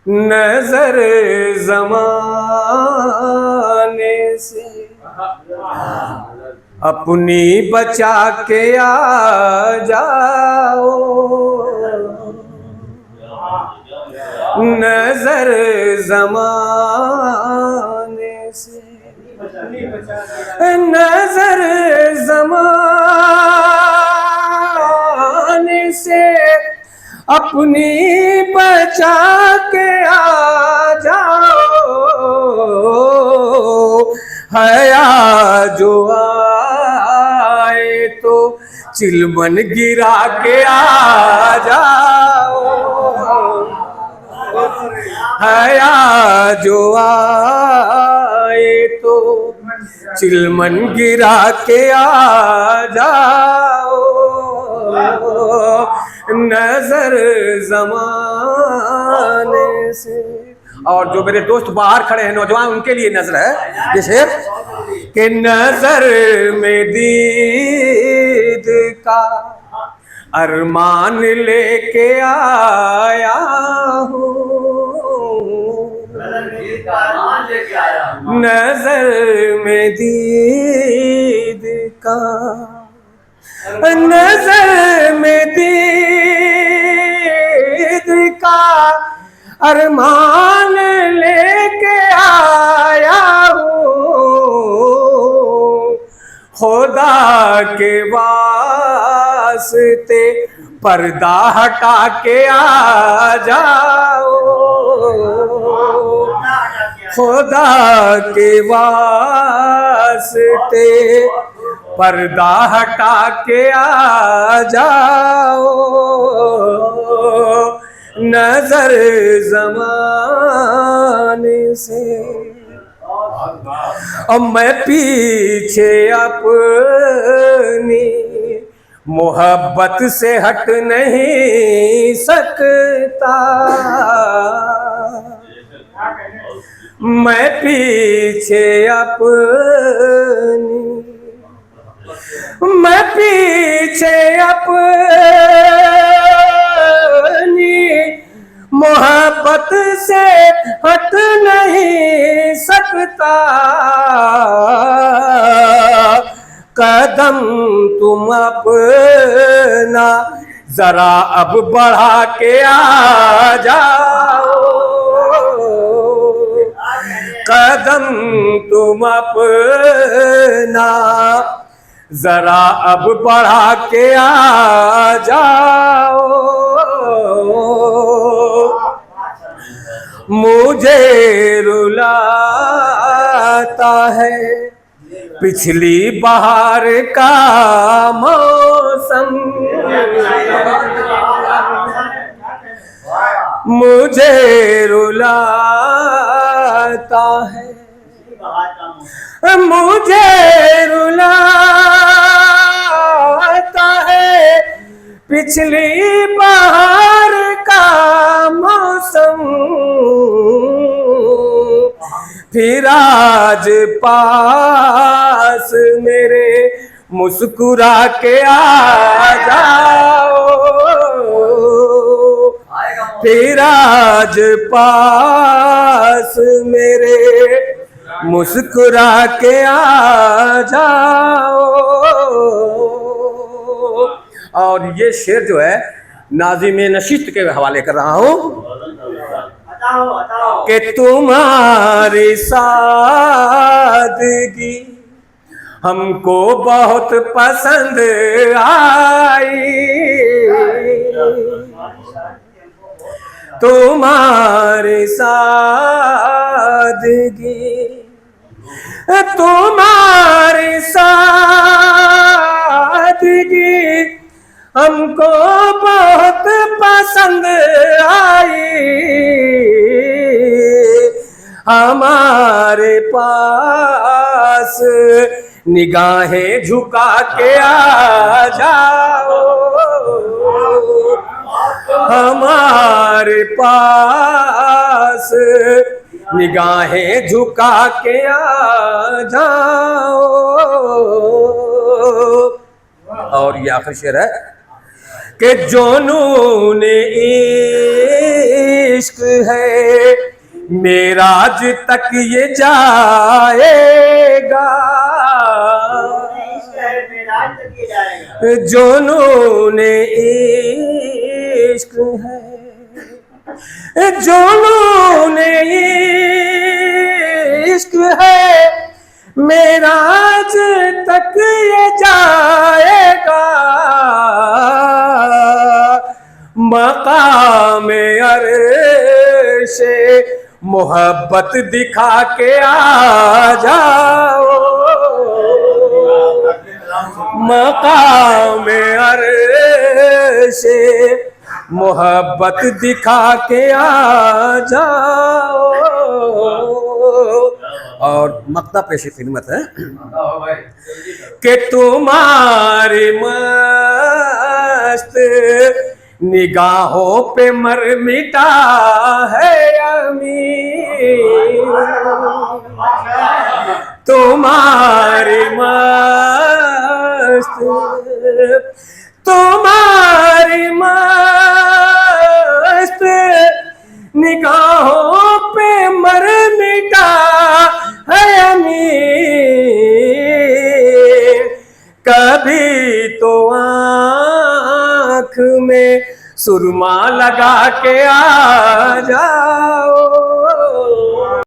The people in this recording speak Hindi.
नजर जमाने से अपनी बचा के आ जाओ, नजर जमाने से, नजर जमाने से अपनी बचा के आ जाओ। हया जो आए तो चिलमन गिरा के आ जाओ, हया जो आए तो चिलमन गिरा के आ जाओ, नजर जमाने से। और जो मेरे दोस्त बाहर खड़े हैं नौजवान, उनके लिए नजर है ये शेर कि नजर में दीद का अरमान लेके आया हूँ, नजर में दीद का, नजर में दीद का अरमान लेके आया हूँ। खुदा के वास्ते पर्दा हटा के आ जाओ, खुदा के वास्ते पर्दा हटा के आ जाओ, नजर जमाने से। और मैं पीछे अपनी मोहब्बत से हट नहीं सकता, मैं पीछे अपनी, मैं पीछे अपनी मोहब्बत से हट नहीं सकता। कदम तुम अपना जरा अब बढ़ा के आ जाओ, कदम तुम अपना जरा अब बढ़ा के आ जाओ। मुझे रुलाता है पिछली बहार का मौसम, मुझे रुलाता है, मुझे रुलाता है पिछली बहार का मौसम। फिर आज पास मेरे मुस्कुरा के आ जाओ, फिर आज पास मेरे मुस्कुरा के आ जाओ। और ये शेर जो है नाज़िम नशिस्त के हवाले कर रहा हूं कि तुम्हारी सादगी हमको बहुत पसंद आई, तुम्हारी सादगी, तुम्हारी सादगी हमको बहुत पसंद आई। हमारे पास निगाहें झुका के आ जाओ, हमारे पास निगाहें झुका के आ जाओ। और ये आखिरी शेर है कि जो नून इश्क है मेराज तक ये जाएगा, जो नून इश्क है, जो नून इश्क है मेराज तक ये जाएगा, मकाम अर्शे मोहब्बत दिखा के आ जाओ, मकाम अर्शे मोहब्बत दिखा के आ जाओ। और मक्ता पेश खिदमत है कि तुम्हारी मस्त निगाहों पे मर मिटा है अमीर, तुम्हारी मस्त, तुम्हारी मस्त निगाहों पे मर मिटा है अमीर, कभी तो आँख में सुरमा लगा के आ जाओ,